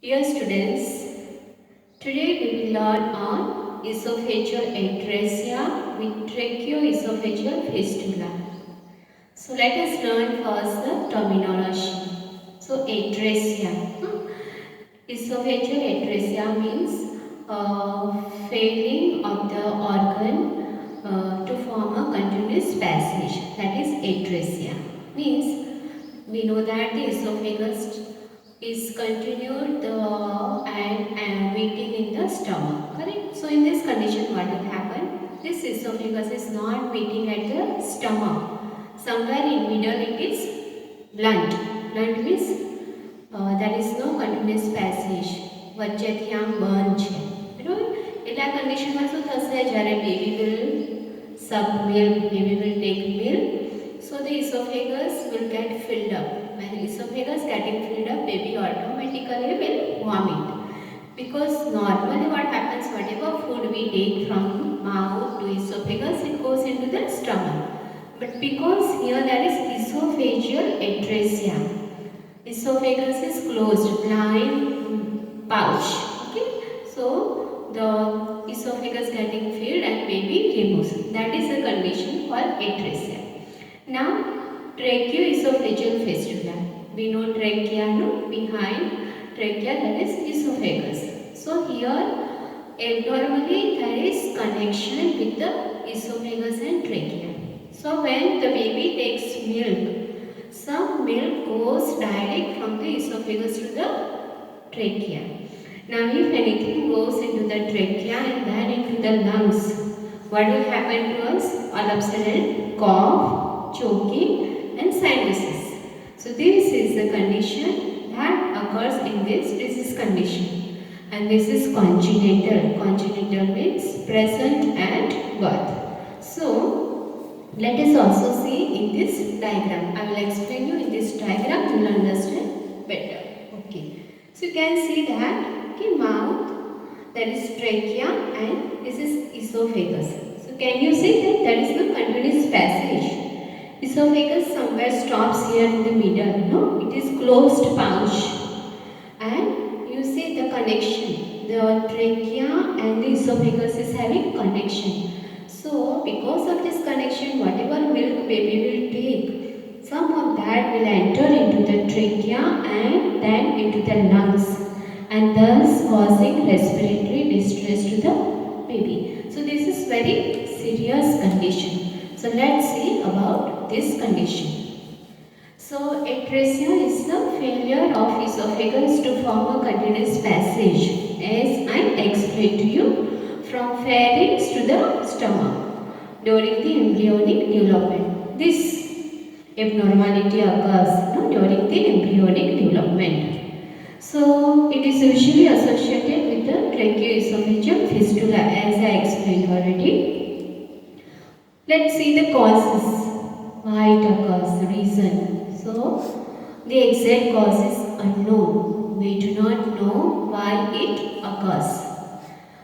Dear students, today we will learn on esophageal atresia with tracheoesophageal fistula. So let us learn first the terminology. So atresia. Esophageal atresia means failing of the organ to form a continuous passage. That is atresia. Means we know that the esophagus is continued and meeting in the stomach, correct? So in this condition what will happen? This esophagus is not meeting at the stomach. Somewhere in middle it is blunt. Blunt means there is no continuous passage. વચ્ચેથી આમ બંધ છે બરાબર. એટલે આ કન્ડિશનમાં શું થશે? જ્યારે baby will suck milk, baby will take milk, so the esophagus will get filled up. When the esophagus getting filled up, baby automatically will vomit. Because normally what happens, whatever food we take from mouth to esophagus, it goes into the stomach. But because here there is esophageal atresia, esophagus is closed, blind pouch. Okay, so the esophagus getting filled and baby removes. That is the condition called atresia. Now, tracheoesophageal fistula. We know trachea, no? Behind trachea there is esophagus. So here, abnormally there is connection with the esophagus and trachea. So when the baby takes milk, some milk goes direct from the esophagus to the trachea. Now if anything goes into the trachea and then into the lungs, what will happen to us? All of a sudden cough, choking and sinuses. So this is the condition that occurs in this disease condition. And this is congenital. Congenital means present at birth. So let us also see in this diagram. I will explain you in this diagram, you will understand better. Okay. So you can see that, okay, mouth, there is trachea and this is esophagus. So can you see that there is no continuous passage? Esophagus somewhere stops here in the middle, no? It is closed pouch. And you see the connection. The trachea and the esophagus is having connection. So because of this connection, whatever milk baby will take, some of that will enter into the trachea and then into the lungs, and thus causing respiratory distress to the baby. So this is very serious condition. So let's see about this condition. So atresia is the failure of esophagus to form a continuous passage, as I explained to you, from pharynx to the stomach during the embryonic development. This abnormality occurs, no, during the embryonic development. So it is usually associated with the tracheoesophageal fistula, as I explained already. Let's see the causes, why it occurs, the reason. So the exact cause is unknown. We do not know why it occurs.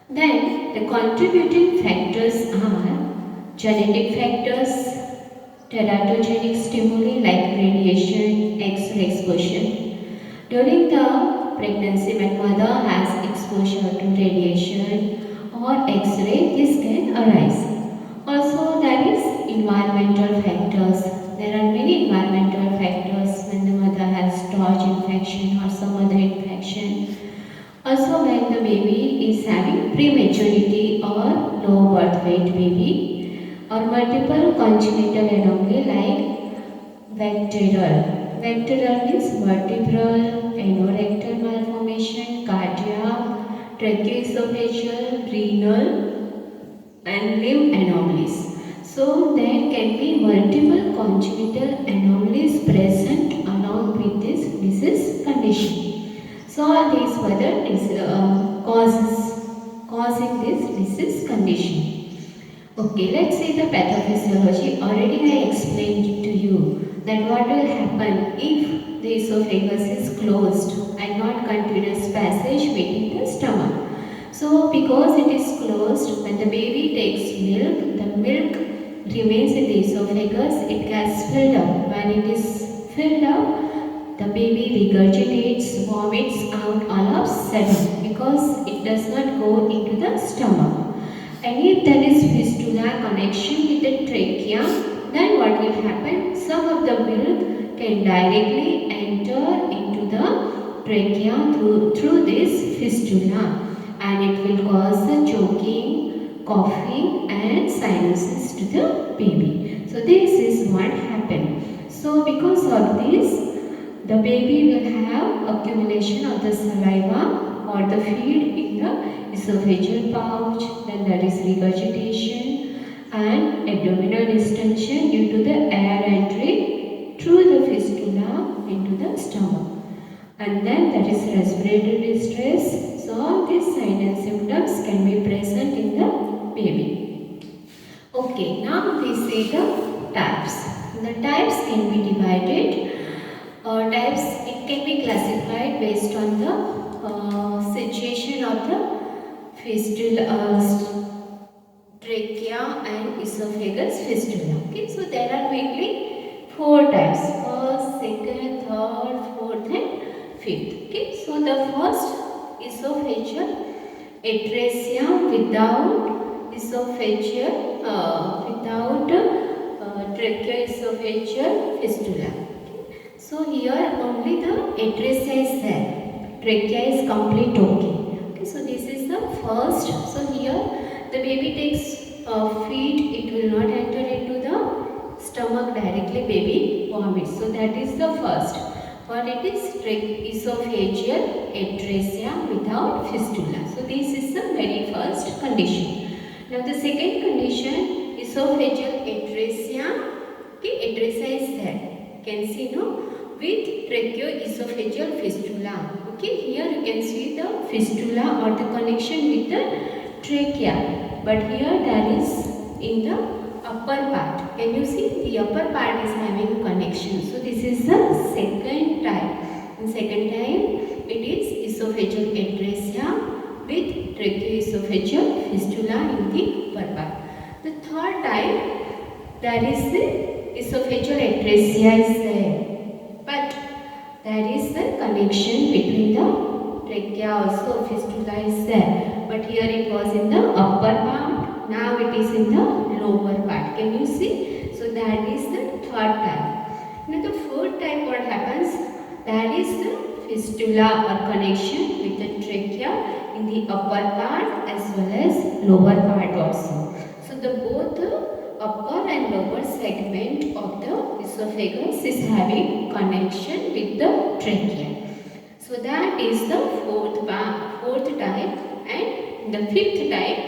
Then the contributing factors are genetic factors, teratogenic stimuli like radiation, X-ray exposure. During the pregnancy, when mother has exposure to radiation or X-ray, this can arise. Also, there is environmental factors. There are many environmental factors when the mother has torch infection or some other infection. Also, when the baby is having prematurity or low birth weight baby, or multiple congenital anomaly like Vecteral. Vecteral means vertebral, anorectal malformation, cardiac, tracheoesophageal, renal and limb anomalies. So there can be multiple congenital anomalies present along with this disease condition. So all these were the causes causing this disease condition. Okay, let's see the pathophysiology. Already I explained to you that what will happen if the esophagus is closed and not continuous passage within the stomach. So because it is closed, when the baby takes milk, the milk remains in the esophagus, it gets filled up. When it is filled up, the baby regurgitates, vomits out all of sudden because it does not go into the stomach. And if there is fistula connection with the trachea, then what will happen? Some of the milk can directly enter into the trachea through this fistula, and it will cause the choking, coughing and sinuses to the baby. So this is what happened. So because of this, the baby will have accumulation of the saliva or the feed in the esophageal pouch, then there is regurgitation and abdominal distension due to the air entry through the fistula into the stomach. And then there is respiratory distress. So all these signs and symptoms can be present in the baby. Okay, now we see the types. The types can be divided. Types, it can be classified based on the situation of the fistula, trachea and esophagus fistula. Okay, so there are mainly 4 types: first, second, third, fourth and fifth. Okay, so the first esophageal atresia without esophageal, without tracheoesophageal fistula. So here only the atresia is there. Trachea is complete okay. Okay, so this is the first. So here the baby takes feed, it will not enter into the stomach directly, baby vomits. So that is the first. But it is esophageal atresia without fistula. So this is the very first condition. Now the second condition, esophageal atresia. Okay, atresia is there. You can see no, with tracheoesophageal fistula. Okay, here you can see the fistula or the connection with the trachea. But here there is in the upper part. Can you see the upper part is having connection? So this is the second type. In second type, it is esophageal atresia with tracheoesophageal fistula in the upper part. The third type, there is the esophageal atresia is there, but there is the connection between the trachea also, fistula is there, but here it was in the upper part, now it is in the lower part. Can you see? So that is the third type. Now the fourth type, what happens? There is the fistula or connection with the trachea in the upper part as well as lower part also. So the both upper and lower segment of the esophagus is having connection with the trachea. So that is the fourth type, and the fifth type,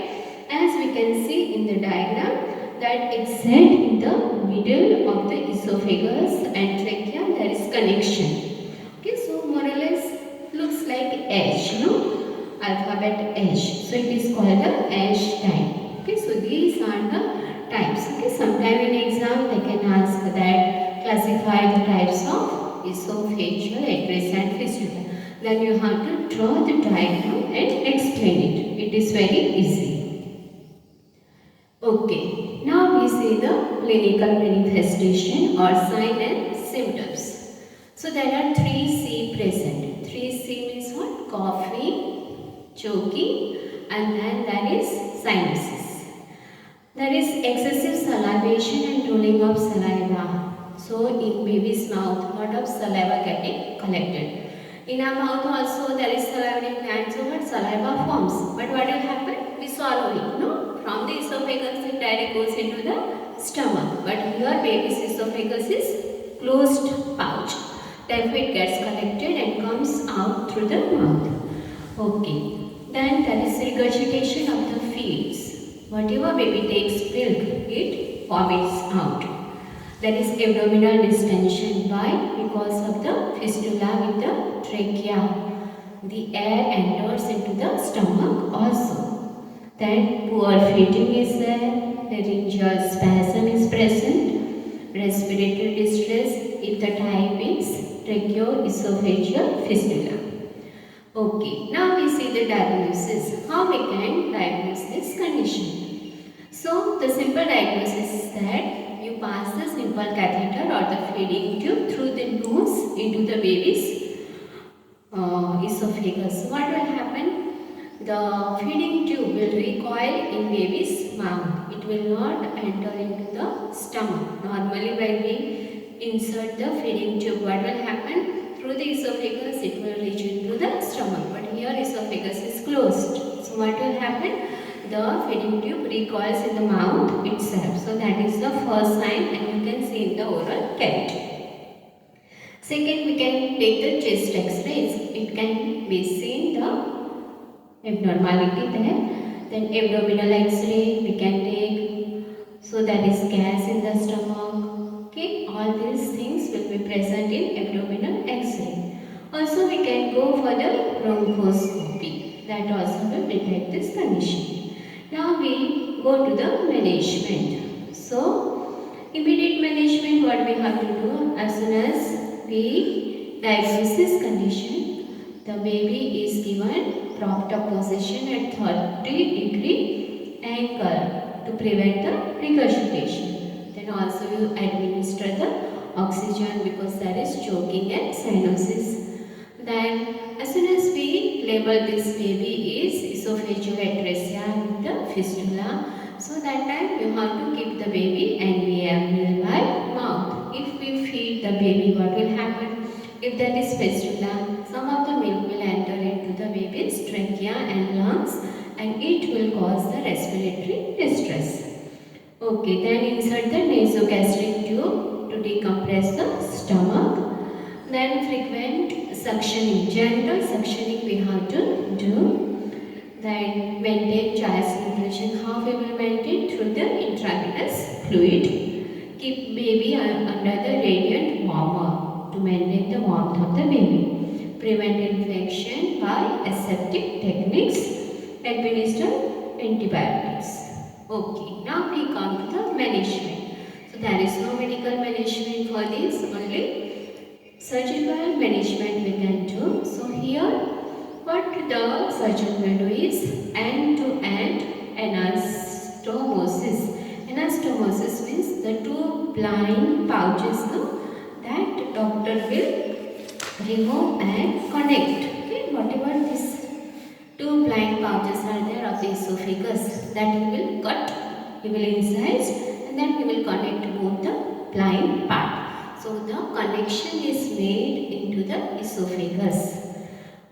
as we can see in the diagram, that it's set in the middle of the esophagus and trachea, there is connection. Okay, so more or less looks like H, no? Alphabet H. So it is called the H type. Okay, so these are the types. Okay, sometime in exam they can ask that classify the types of esophageal atresia and fistula. Then you have to draw the diagram and explain it. It is very easy. Okay, now we see the clinical manifestation or sign and symptoms. So there are 3C present. 3C means what? Coughing, choking, and then there is sinuses. There is excessive salivation and rolling of saliva. So in baby's mouth, lot of saliva getting collected. In our mouth also there is salivary gland, so what saliva forms. But what will happen? We swallow it, no? From the esophagus it directly goes into the stomach. But here baby's esophagus is closed pouch. Therefore it gets collected and comes out through the mouth. Okay. Then there is regurgitation of the feeds. Whatever baby takes milk, it vomits out. There is abdominal distension. Why? Because of the fistula with the trachea. The air enters into the stomach also. Then poor feeding is there. Laryngeal spasm is present. Respiratory distress if the type is tracheoesophageal fistula. Okay, now we see the diagnosis. How we can diagnose this condition? So, the simple diagnosis is that you pass the simple catheter or the feeding tube through the nose into the baby's esophagus. So what will happen? The feeding tube will recoil in baby's mouth. It will not enter into the stomach. Normally when we insert the feeding tube, what will happen? Through the esophagus it will reach into the stomach. But here esophagus is closed. So what will happen? The feeding tube recoils in the mouth itself. So that is the first sign, and you can see in the oral cavity. Second, we can take the chest x-rays. It can be seen the abnormality there. Then abdominal x-ray we can take. So that is gas in the stomach. Okay, all these things will be present in abdominal x-ray. Also we can go for the bronchoscopy. That also will detect this condition. Now we go to the management. So immediate management, what we have to do? As soon as we diagnose this condition, the baby is given propped up position at 30-degree angle to prevent the regurgitation. Then also you administer the oxygen because there is choking and cyanosis. Then as soon as we label this baby is esophageal atresia with the fistula, so that time you have to keep the baby NVM nearby mouth. If we feed the baby, what will happen? If there is fistula, some of the milk will enter into the baby's trachea and lungs, and it will cause the respiratory distress. Okay, then insert the nasogastric tube to decompress the stomach. Then frequent suctioning, gentle suctioning we have to do. Then maintain child's nutrition. How we will maintain? Through the intravenous fluid. Keep baby under the radiant warmer to maintain the warmth of the baby. Prevent infection by aseptic techniques. Administer antibiotics. Okay, now we come to the management. So there is no medical management for this, only surgical management we can do. So here what the surgeon will do is end-to-end anastomosis. Anastomosis means the two blind pouches that the doctor will remove and connect. Okay, whatever these two blind pouches are there of the esophagus, that he will cut, he will incise, and then he will connect both the blind part. So the connection is made into the esophagus.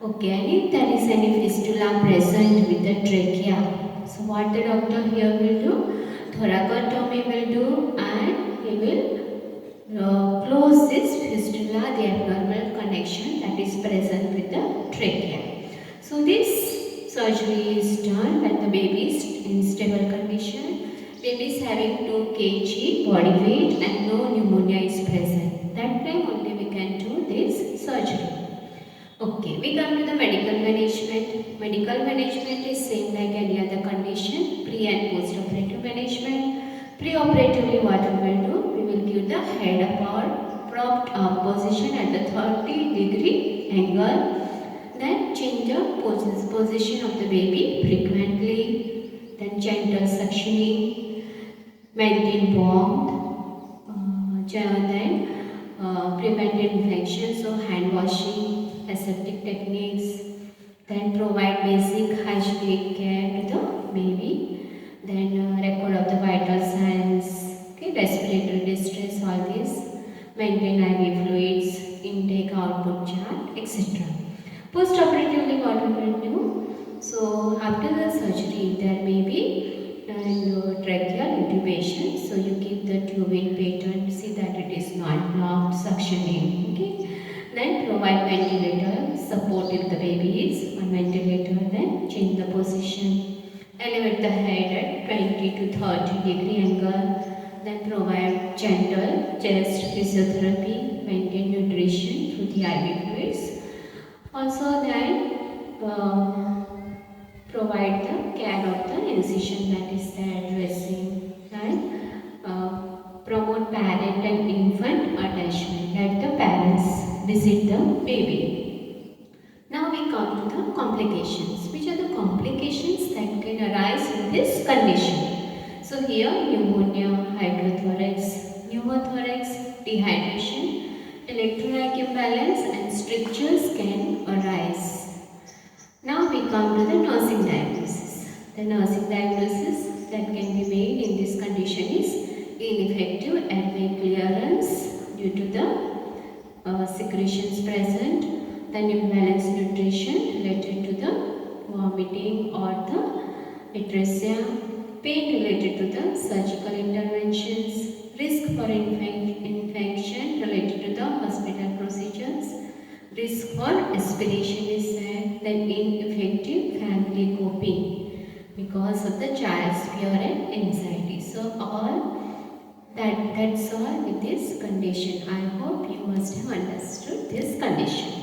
Okay, and if there is any fistula present with the trachea, so what the doctor here will do? Thoracotomy will do, and he will close this fistula, the abnormal connection that is present with the trachea. So this surgery is done when the baby is in stable condition. Baby is having 2 kg body weight and no pneumonia is present. That time only we can do this surgery. Okay, we come to the medical management. Medical management is same like any other condition, pre and post-operative management. Pre-operatively what we will do? We will give the head up or propped up position at the 30-degree angle. Then change the position of the baby frequently. Then gentle suctioning. Maintain warmth. Then prevent infection, so hand washing, aseptic techniques. Then provide basic hygienic care to the baby. Then record of the vital signs, okay, respiratory distress, all this. Maintain IV fluids, intake output chart, etc. Post-operatively what we will do? So after the surgery there may be tracheal intubation. So you keep the tubing pattern, see that it is not blocked, suctioning. Okay. Then provide ventilator, support if the baby is on ventilator. Then change the position. Elevate the head at 20 to 30-degree angle. Then provide gentle chest physiotherapy, maintain nutrition through the IV fluids. Also then provide the care of the incision, that is the dressing, and promote parent and infant attachment, let the parents visit the baby. Now we come to the complications. Which are the complications that can arise in this condition? So here pneumonia, hydrothorax, pneumothorax, dehydration, electrolyte imbalance and strictures can arise. Now we come to the nursing diagnosis. The nursing diagnosis that can be made in this condition is ineffective airway clearance due to the secretions present, then imbalanced nutrition related to the vomiting or the atresia, pain related to the surgical interventions, risk for infection related to the hospital procedures, risk for aspiration is said, then ineffective family coping because of the child's fear and anxiety. So that's all with this condition. I hope you must have understood this condition.